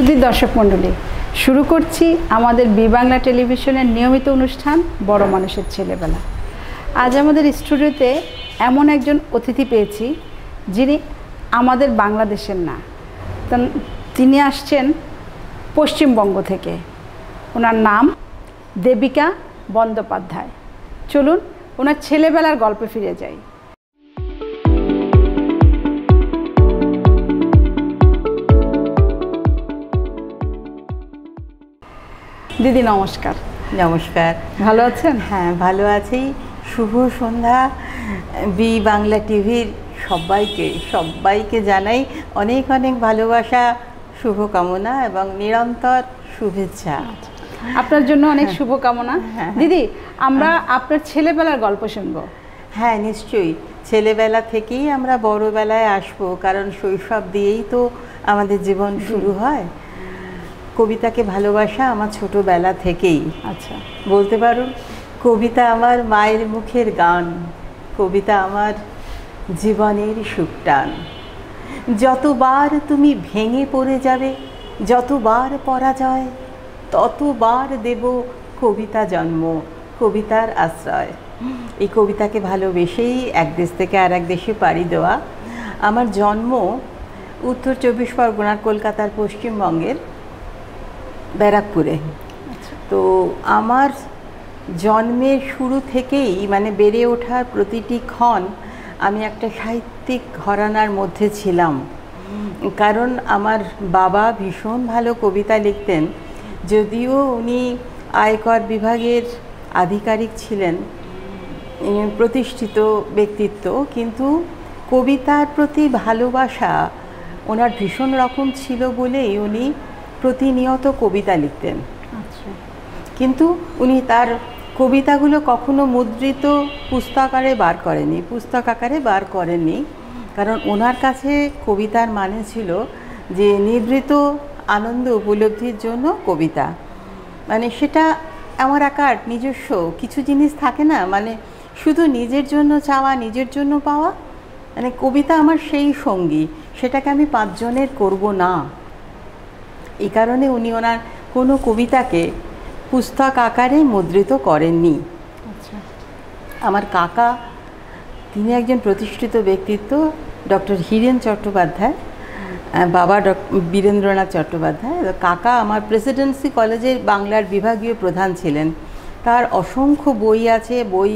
সুধী দর্শক মণ্ডলী, শুরু করছি আমাদের বি বাংলা টেলিভিশনের নিয়মিত অনুষ্ঠান বড় মানুষের ছেলেবেলা। আজ আমাদের স্টুডিওতে এমন একজন অতিথি পেয়েছি যিনি আমাদের বাংলাদেশের না, তিনি আসছেন পশ্চিমবঙ্গ থেকে। ওনার নাম দেবিকা বন্দ্যোপাধ্যায়। চলুন ওনার ছেলেবেলার গল্পে ফিরে যাই। দিদি নমস্কার। নমস্কার। ভালো আছেন? হ্যাঁ, ভালো আছি। শুভ সন্ধ্যা। বি বাংলা টিভির সবাইকে জানাই অনেক অনেক ভালোবাসা, শুভকামনা এবং নিরন্তর শুভেচ্ছা। আপনার জন্য অনেক শুভকামনা। দিদি, আমরা আপনার ছেলেবেলার গল্প শুনবো। হ্যাঁ, নিশ্চয়ই। ছেলেবেলা থেকেই আমরা বড়বেলায় আসবো, কারণ শৈশব দিয়েই তো আমাদের জীবন শুরু হয়। কবিতাকে ভালোবাসা আমার ছোটবেলা থেকেই। আচ্ছা, বলতে পারুন কবিতা আমার মায়ের মুখের গান, কবিতা আমার জীবনের সুখটান। যতবার তুমি ভেঙে পড়ে যাবে, যতবার পরাজয়, ততবার দেব কবিতা জন্ম, কবিতার আশ্রয়। এই কবিতাকে ভালোবেসেই এক দেশ থেকে আর এক দেশে পাড়ি দেওয়া। আমার জন্ম উত্তর 24 পরগনার, কলকাতার পশ্চিমবঙ্গের ব্যারাকপুরে। তো আমার জন্মের শুরু থেকেই মানে বেড়ে ওঠার প্রতিটি ক্ষণ আমি একটা সাহিত্যিক ঘরানার মধ্যে ছিলাম। কারণ আমার বাবা ভীষণ ভালো কবিতা লিখতেন, যদিও উনি আয়কর বিভাগের আধিকারিক ছিলেন, প্রতিষ্ঠিত ব্যক্তিত্ব, কিন্তু কবিতার প্রতি ভালোবাসা ওনার ভীষণ রকম ছিল বলেই উনি প্রতিনিয়ত কবিতা লিখতেন। আচ্ছা, কিন্তু উনি তার কবিতাগুলো কখনো মুদ্রিত পুস্তক আকারে বার করেননি, কারণ ওনার কাছে কবিতার মানে ছিল যে নিভৃত আনন্দ উপলব্ধির জন্য কবিতা। মানে সেটা আমার একার নিজস্ব কিছু জিনিস থাকে না, মানে শুধু নিজের জন্য চাওয়া, নিজের জন্য পাওয়া। মানে কবিতা আমার সেই সঙ্গী, সেটাকে আমি 5 জনের করব না। এই কারণে উনি ওনার কোনো কবিতাকে পুস্তক আকারে মুদ্রিত করেননি। আচ্ছা। আমার কাকা, তিনি একজন প্রতিষ্ঠিত ব্যক্তিত্ব, ডক্টর হীরেন চট্টোপাধ্যায়, বাবা বীরেন্দ্রনাথ চট্টোপাধ্যায়। কাকা আমার প্রেসিডেন্সি কলেজের বাংলার বিভাগীয় প্রধান ছিলেন। তার অসংখ্য বই আছে, বই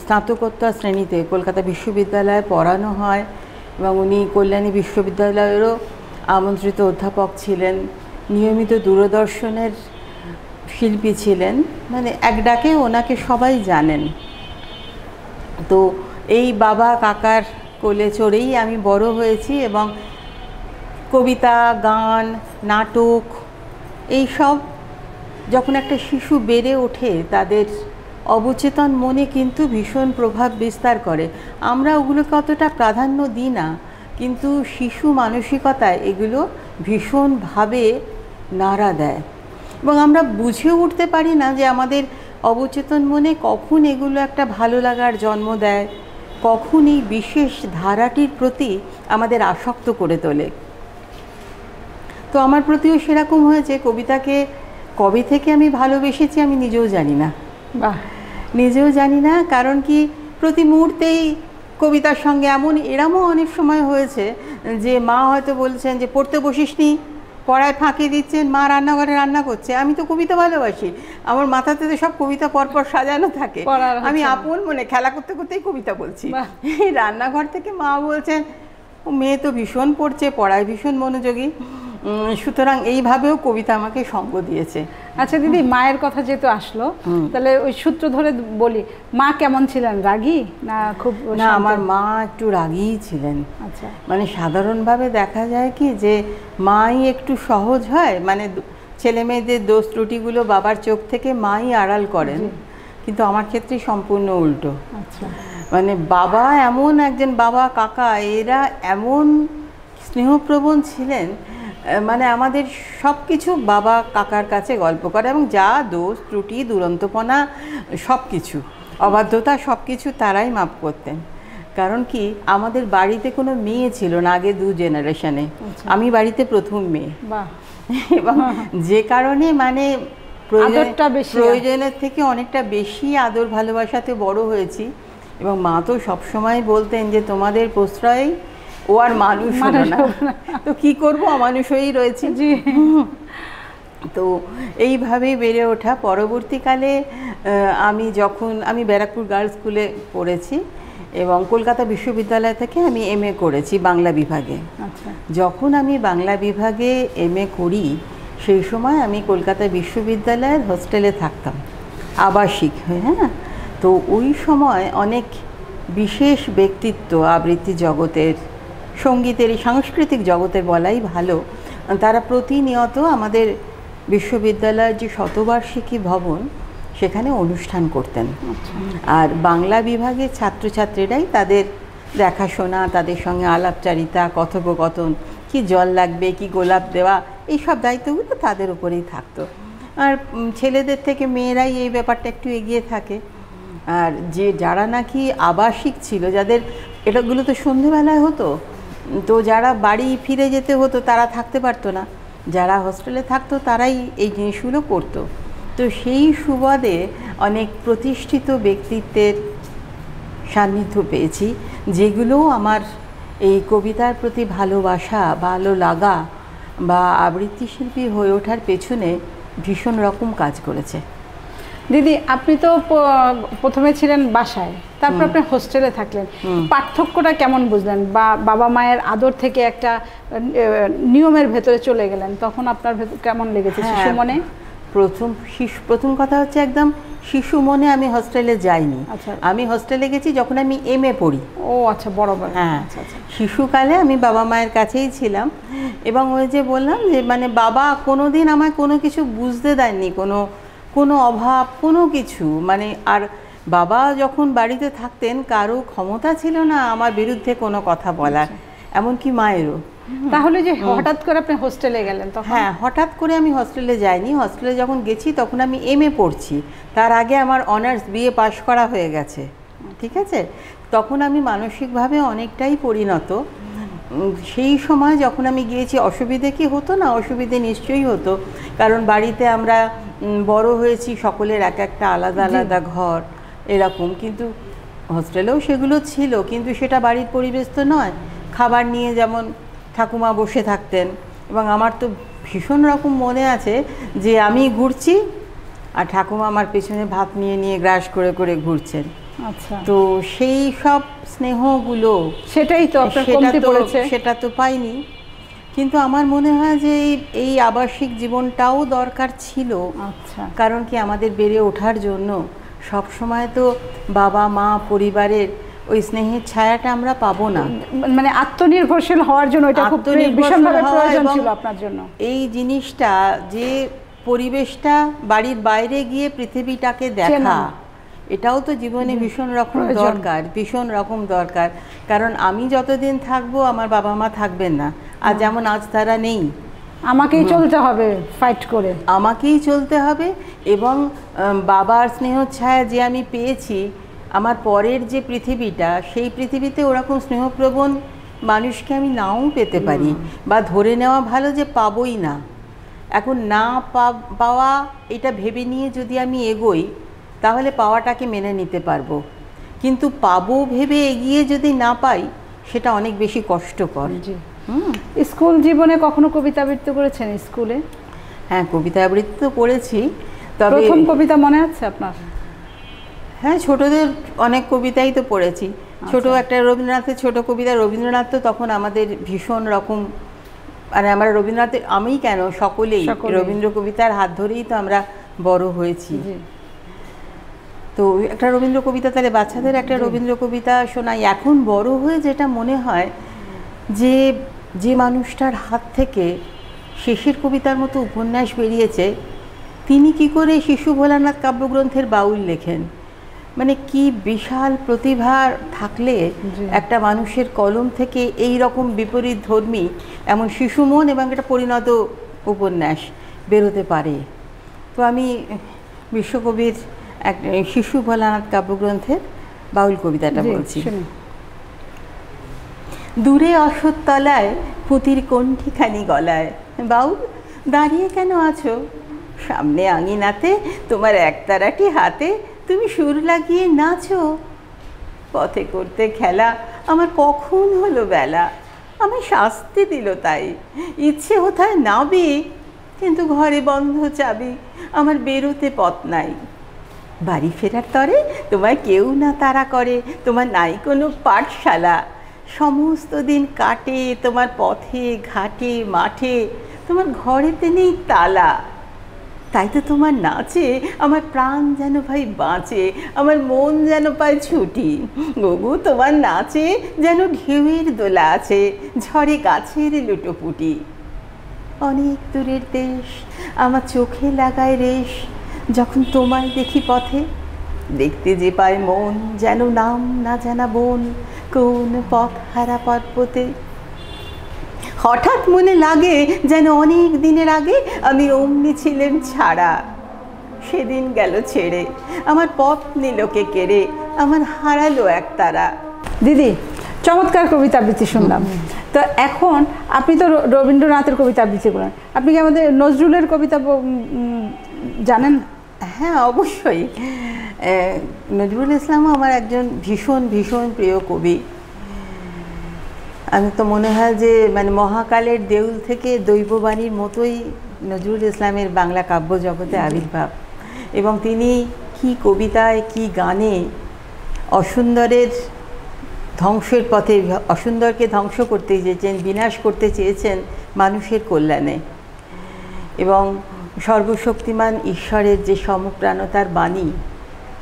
স্নাতকোত্তর শ্রেণীতে কলকাতা বিশ্ববিদ্যালয়ে পড়ানো হয়, এবং উনি কল্যাণী বিশ্ববিদ্যালয়েরও আমন্ত্রিত অধ্যাপক ছিলেন, নিয়মিত দূরদর্শনের শিল্পী ছিলেন, মানে এক ডাকে ওনাকে সবাই জানেন। তো এই বাবা কাকার কোলে চড়েই আমি বড় হয়েছি, এবং কবিতা, গান, নাটক এইসব যখন একটা শিশু বেড়ে ওঠে তাদের অবচেতন মনে কিন্তু ভীষণ প্রভাব বিস্তার করে। আমরা ওগুলোকে অতটা প্রাধান্য দিই না, কিন্তু শিশু মানসিকতায় এগুলো ভীষণভাবে নাড়া দেয়, এবং আমরা বুঝে উঠতে পারি না যে আমাদের অবচেতন মনে কখন এগুলো একটা ভালো লাগার জন্ম দেয়, কখন এই বিশেষ ধারাটির প্রতি আমাদের আসক্ত করে তোলে। তো আমার প্রতিও সেরকম হয়েছে। কবিতাকে কবে থেকে আমি ভালোবেসেছি আমি নিজেও জানি না। বাহ! নিজেও জানি না, কারণ কি প্রতি মুহূর্তেই কবিতার সঙ্গে এরমও অনেক সময় হয়েছে যে মা হয়তো বলছেন যে পড়তে বসিসনি, পড়ায় ফাঁকি দিচ্ছেন, মা রান্নাঘরে রান্না করছে, আমি তো কবিতা ভালোবাসি, আমার মাথাতে তো সব কবিতা পরপর সাজানো থাকে, আমি আপন মনে খেলা করতে করতেই কবিতা বলছি। এই রান্নাঘর থেকে মা বলছেন ও মেয়ে তো ভীষণ পড়ছে, পড়ায় ভীষণ মনোযোগী। সুতরাং এইভাবেও কবিতা আমাকে সঙ্গ দিয়েছে। আচ্ছা দিদি, মায়ের কথা যেহেতু আসলো, তাহলে ওই সূত্র ধরে বলি, মা কেমন ছিলেন? রাগী না খুব? না, আমার মা একটু রাগীই ছিলেন। আচ্ছা। মানে সাধারণভাবে দেখা যায় কি যে মাই একটু সহজ হয়, মানে ছেলে মেয়েদের দোষ ত্রুটিগুলো বাবার চোখ থেকে মাই আড়াল করেন, কিন্তু আমার ক্ষেত্রে সম্পূর্ণ উল্টো। আচ্ছা। মানে বাবা এমন একজন, বাবা কাকা এরা এমন স্নেহপ্রবণ ছিলেন, মানে আমাদের সব কিছু বাবা কাকার কাছে গল্প করে, এবং যা দোষ ত্রুটি দুরন্তপনা সব কিছু, অবাধ্যতা সব কিছু তারাই মাপ করতেন। কারণ কি আমাদের বাড়িতে কোনো মেয়ে ছিল না আগে 2 জেনারেশনে, আমি বাড়িতে প্রথম মেয়ে। বাহ। এবং যে কারণে মানে আদরটা বেশি, প্রয়োজনের থেকে অনেকটা বেশি আদর ভালোবাসাতে বড় হয়েছি। এবং মা তো সবসময় বলতেন যে তোমাদের প্রশ্রয় ও আর মানুষ হলো না, তো কি করবো, অমানুষ হয়েই রয়েছে। জি। তো এইভাবেই বেড়ে ওঠা। পরবর্তীকালে আমি ব্যারাকপুর গার্লস স্কুলে পড়েছি এবং কলকাতা বিশ্ববিদ্যালয় থেকে আমি MA করেছি বাংলা বিভাগে। আচ্ছা। যখন আমি বাংলা বিভাগে MA করি সেই সময় আমি কলকাতা বিশ্ববিদ্যালয়ের হোস্টেলে থাকতাম আবাসিক, হ্যাঁ। তো ওই সময় অনেক বিশেষ ব্যক্তিত্ব আবৃত্তি জগতের, সঙ্গীতের, সাংস্কৃতিক জগতের বলাই ভালো, তারা প্রতিনিয়ত আমাদের বিশ্ববিদ্যালয়ের যে শতবার্ষিকী ভবন সেখানে অনুষ্ঠান করতেন। আর বাংলা বিভাগের ছাত্রছাত্রীরাই তাদের দেখাশোনা, তাদের সঙ্গে আলাপচারিতা, কথোপকথন, কি জল লাগবে, কি গোলাপ দেওয়া, এইসব দায়িত্বগুলো তাদের উপরেই থাকতো। আর ছেলেদের থেকে মেয়েরাই এই ব্যাপারটা একটু এগিয়ে থাকে। আর যারা নাকি আবাসিক ছিল, যাদের এটাগুলো তো সন্ধেবেলায় হতো, তো যারা বাড়ি ফিরে যেতে হতো তারা থাকতে পারতো না, যারা হোস্টেলে থাকতো তারাই এই জিনিসগুলো করতো। তো সেই সুবাদে অনেক প্রতিষ্ঠিত ব্যক্তিত্বের সান্নিধ্য পেয়েছি, যেগুলো আমার এই কবিতার প্রতি ভালোবাসা, ভালো লাগা বা আবৃত্তি শিল্পী হয়ে ওঠার পেছনে ভীষণ রকম কাজ করেছে। দিদি, আপনি তো প্রথমে ছিলেন বাসায়, তারপর আপনি হোস্টেলে থাকলেন, পার্থক্যটা কেমন বুঝলেন? বা বাবা মায়ের আদর থেকে একটা নিয়মের ভেতরে চলে গেলেন, তখন আপনার কেমন লেগেছে শিশু মনে? প্রথম কথা হচ্ছে একদম শিশু মনে আমি হোস্টেলে যাইনি। আচ্ছা। আমি হোস্টেলে গেছি যখন আমি MA পড়ি। ও আচ্ছা, বরাবর। হ্যাঁ, আচ্ছা আচ্ছা। শিশুকালে আমি বাবা মায়ের কাছেই ছিলাম এবং ওই যে বললাম যে মানে বাবা কোনো দিন আমায় কোনো কিছু বুঝতে দেননি, কোনো অভাব, কোনো কিছু মানে। আর বাবা যখন বাড়িতে থাকতেন কারো ক্ষমতা ছিল না আমার বিরুদ্ধে কোনো কথা বলার, এমনকি মায়েরও। তাহলে যে হঠাৎ করে আপনি হোস্টেলে গেলেন তখন? হ্যাঁ, হঠাৎ করে আমি হোস্টেলে যাইনি। হোস্টেলে যখন গেছি তখন আমি MA পড়ছি, তার আগে আমার অনার্স BA পাশ করা হয়ে গেছে, ঠিক আছে। তখন আমি মানসিকভাবে অনেকটাই পরিণত। সেই সময় যখন আমি গিয়েছি অসুবিধে কি হতো না? অসুবিধে নিশ্চয়ই হতো, কারণ বাড়িতে আমরা বড় হয়েছি, সকলের এক একটা আলাদা আলাদা ঘর এরকম, কিন্তু হোস্টেলেও সেগুলো ছিল, কিন্তু সেটা বাড়ির পরিবেশ তো নয়। খাবার নিয়ে যেমন ঠাকুমা বসে থাকতেন, এবং আমার তো ভীষণ রকম মনে আছে যে আমি ঘুরছি আর ঠাকুমা আমার পেছনে ভাত নিয়ে নিয়ে গ্রাস করে করে ঘুরছেন। আচ্ছা। তো সেই সব স্নেহগুলো সেটাই তো আপনার কমতি পড়েছে। সেটা তো পাইনি, কিন্তু আমার মনে হয় যে এই আবাসিক জীবনটাও দরকার ছিল। আচ্ছা। কারণ কি আমাদের বেড়ে ওঠার জন্য সব সময় তো বাবা মা পরিবারের ওই স্নেহের ছায়াটা আমরা পাবো না। মানে আত্মনির্ভরশীল হওয়ার জন্য এটা খুব ভীষণভাবে প্রয়োজন ছিল আপনার জন্য। এই জিনিসটা, যে পরিবেশটা, বাড়ির বাইরে গিয়ে পৃথিবীটাকে দেখা, এটাও তো জীবনে ভীষণ রকম দরকার, ভীষণ রকম দরকার। কারণ আমি যতদিন থাকবো আমার বাবা মা থাকবেন না, আর যেমন আজ তারা নেই, আমাকেই চলতে হবে ফাইট করে, আমাকেই চলতে হবে। এবং বাবার স্নেহ ছায়া যে আমি পেয়েছি, আমার পরের যে পৃথিবীটা, সেই পৃথিবীতে ওরকম স্নেহপ্রবণ মানুষকে আমি নাও পেতে পারি, বা ধরে নেওয়া ভালো যে পাবোই না। এখন না পাওয়া এটা ভেবে নিয়ে যদি আমি এগোই তাহলে পাওয়াটাকে মেনে নিতে পারবো, কিন্তু পাবো ভেবে এগিয়ে যদি না পাই সেটা অনেক বেশি কষ্টকর। স্কুল জীবনে কখনো কবিতা আবৃত্তি করেছেন স্কুলে? হ্যাঁ, কবিতা আবৃত্তি তো করেছি। তবে প্রথম কবিতা মনে আছে আপনার? হ্যাঁ, ছোটদের অনেক কবিতাই তো পড়েছি। ছোট একটা রবীন্দ্রনাথের ছোট কবিতা, রবীন্দ্রনাথ তো তখন আমাদের ভীষণ রকম, মানে আমরা রবীন্দ্রনাথের, আমি কেন সকলেই রবীন্দ্র কবিতার হাত ধরেই তো আমরা বড় হয়েছি। তো একটা রবীন্দ্র কবিতা, তাহলে বাচ্চাদের একটা রবীন্দ্র কবিতা শোনাই। এখন বড় হয়ে যেটা মনে হয় যে মানুষটার হাত থেকে শেষের কবিতার মতো উপন্যাস বেরিয়েছে, তিনি কি করে শিশু ভোলানাথ কাব্যগ্রন্থের বাউল লেখেন। মানে কি বিশাল প্রতিভা থাকলে একটা মানুষের কলম থেকে এই রকম বিপরীত ধর্মী এমন শিশু মন এবং একটা পরিণত উপন্যাস বেরোতে পারে। তো আমি বিশ্বকবির এক শিশু ভোলানাথ কাব্যগ্রন্থের বাউল কবিতাটা বলছি। দূরে অশ্বত্থতলায় পুঁতির কণ্ঠিখানি গলায়। বাউল, দাঁড়িয়ে কেন আছো? সামনে আঙিনাতে তোমার একতারাটি হাতে তুমি সুর লাগিয়ে নাচো। পথে করতে খেলা আমার কখন হলো বেলা, আমি শাস্তি দিল তাই। ইচ্ছে কোথায় নাবি, কিন্তু ঘরে বন্ধ চাবি, আমার বেরোতে পথ নাই। বাড়ি ফেরার তরে তোমায় কেউ না তাড়া করে, তোমার নাই কোনো পাঠশালা। সমস্ত দিন কাটে তোমার পথে ঘাটে মাঠে, তোমার ঘরেতে নেই তালা। তাই তো তোমার নাচে আমার প্রাণ যেন ভাই বাঁচে, আমার মন যেন পায় ছুটি। গগু, তোমার নাচে যেন ঢেউয়ের দোলা আছে, ঝড়ে গাছের লুটোপুটি। অনেক দূরের দেশ আমার চোখে লাগায় রেশ, যখন তোমায় দেখি পথে। দেখতে যে পায় মন যেন নাম না জানা বন, কোন পথ হারা পর্বতে। হঠাৎ মনে লাগে যেন অনেক দিনের আগে আমি অমনি ছিলেন ছাড়া। সেদিন গেল ছেড়ে, আমার পথ নিলকে কেড়ে, আমার হারালো এক তারা। দিদি, চমৎকার কবিতা আবৃত্তি শুনলাম। তো এখন আপনি তো রবীন্দ্রনাথের কবিতা আবৃত্তি করেন, আপনি কি আমাদের নজরুলের কবিতা জানেন? হ্যাঁ, অবশ্যই। নজরুল ইসলামও আমার একজন ভীষণ ভীষণ প্রিয় কবি। আমি তো মনে হয় যে মানে মহাকালের দেউল থেকে দৈববাণীর মতোই নজরুল ইসলামের বাংলা কাব্য জগতে আবির্ভাব। এবং তিনি কি কবিতায় কি গানে অসুন্দরের ধ্বংসের পথে, অসুন্দরকে ধ্বংস করতে চেয়েছেন, বিনাশ করতে চেয়েছেন মানুষের কল্যাণে। এবং সর্বশক্তিমান ঈশ্বরের যে সমপ্রাণতার বাণী,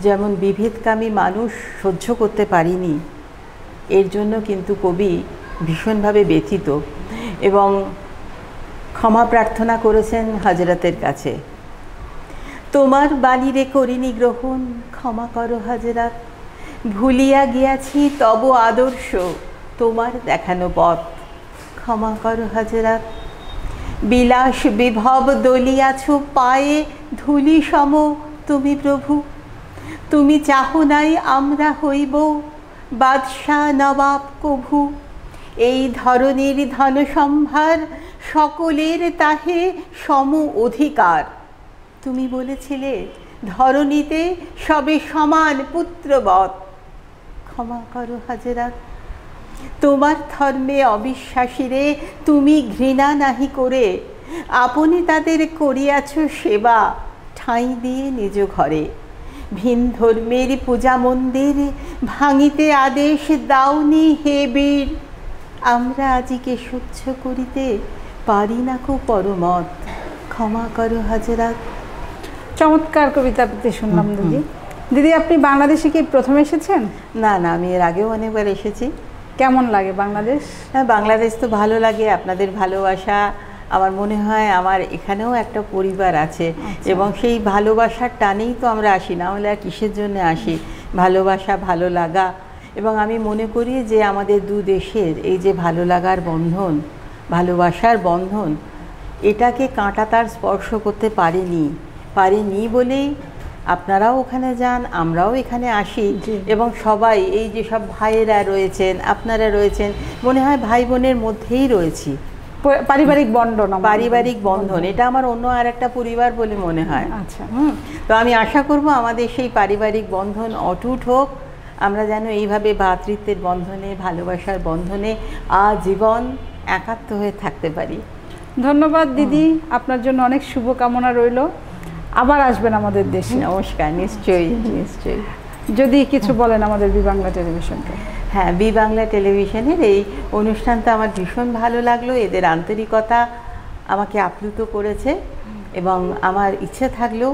যেমন বিভেদকামী মানুষ সহ্য করতে পারিনি, এর জন্য কিন্তু কবি ভীষণভাবে ব্যথিত এবং ক্ষমা প্রার্থনা করেছেন হজরতের কাছে। তোমার বাণী রে করিনি গ্রহণ, ক্ষমা করো হজরত। ভুলিয়া গিয়াছি তব আদর্শ, তোমার দেখানো পথ, ক্ষমা করো হজরত। বিলাস বিভব দলিয়াছ পায়ে, ধুলি সম তুমি প্রভু। তুমি চাহ নাই আমরা হইব বাদশাহ নবাব কভু। এই ধরনীর ধন সম্ভার সকলের তাহে সম অধিকার। তুমি বলেছিলে ধরণীতে সবে সমান পুত্রবৎ, ক্ষমা করো হজরত। তোমার ধর্মে অবিশ্বাসীরে তুমি ঘৃণা নাহি করে, আপনি তাদের করিয়াছ সেবা ঠাঁই দিয়ে নিজ ঘরে। ভিন ধর্মের পূজা মন্দির ভাঙিতে আদেশ দাওনি হে বীর। আমরা আজিকে সহ্য করিতে পারি না কো পরমত, ক্ষমা করো হজরত। চমৎকার কবিতা আবৃত্তি শুনলাম দিদি। দিদি, আপনি বাংলাদেশে কি প্রথম এসেছেন? না না, আমি এর আগেও অনেকবার এসেছি। কেমন লাগে বাংলাদেশ? হ্যাঁ, বাংলাদেশ তো ভালো লাগে। আপনাদের ভালোবাসা, আমার মনে হয় আমার এখানেও একটা পরিবার আছে। এবং সেই ভালোবাসার টানেই তো আমরা আসি, না হলে আর কিসের জন্য আসি? ভালোবাসা, ভালো লাগা। এবং আমি মনে করি যে আমাদের দু দেশের এই যে ভালো লাগার বন্ধন, ভালোবাসার বন্ধন, এটাকে কাঁটা তার স্পর্শ করতে পারেনি বলেই আপনারাও ওখানে যান, আমরাও এখানে আসি। এবং সবাই এই যে সব ভাইয়েরা রয়েছেন, আপনারা রয়েছেন, মনে হয় ভাই বোনের মধ্যেই রয়েছি। পারিবারিক বন্ধন, এটা আমার অন্য আর একটা পরিবার বলে মনে হয়। আচ্ছা, তো আমি আশা করব আমাদের সেই পারিবারিক বন্ধন অটুট হোক, আমরা যেন এইভাবে ভ্রাতৃত্বের বন্ধনে, ভালোবাসার বন্ধনে আজীবন একাত্ম হয়ে থাকতে পারি। ধন্যবাদ দিদি, আপনার জন্য অনেক শুভকামনা রইল। আবার আসবেন আমাদের দেশে। নমস্কার। নিশ্চয়ই নিশ্চয়ই। যদি কিছু বলেন আমাদের বি বাংলা টেলিভিশনকে। হ্যাঁ, বি বাংলা টেলিভিশনের এই অনুষ্ঠানটা আমার ভীষণ ভালো লাগলো। এদের আন্তরিকতা আমাকে আপ্লুত করেছে এবং আমার ইচ্ছে থাকলেও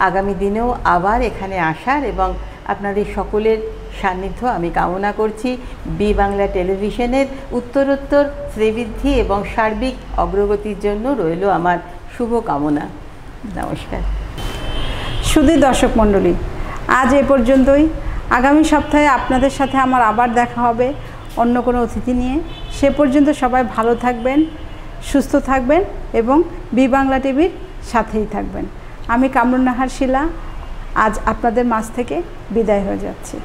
আগামী দিনেও আবার এখানে আসার এবং আপনাদের সকলের সান্নিধ্য আমি কামনা করছি। বি বাংলা টেলিভিশনের উত্তরোত্তর শ্রীবৃদ্ধি এবং সার্বিক অগ্রগতির জন্য রইল আমার শুভকামনা। নমস্কার। সুধী দর্শক মণ্ডলী, আজ এ পর্যন্তই। আগামী সপ্তাহে আপনাদের সাথে আমার আবার দেখা হবে অন্য কোনো অতিথি নিয়ে। সে পর্যন্ত সবাই ভালো থাকবেন, সুস্থ থাকবেন এবং বি বাংলা টিভির সাথেই থাকবেন। আমি কামরুন নাহার শিলা আজ আপনাদের মাঝ থেকে বিদায় হয়ে যাচ্ছি।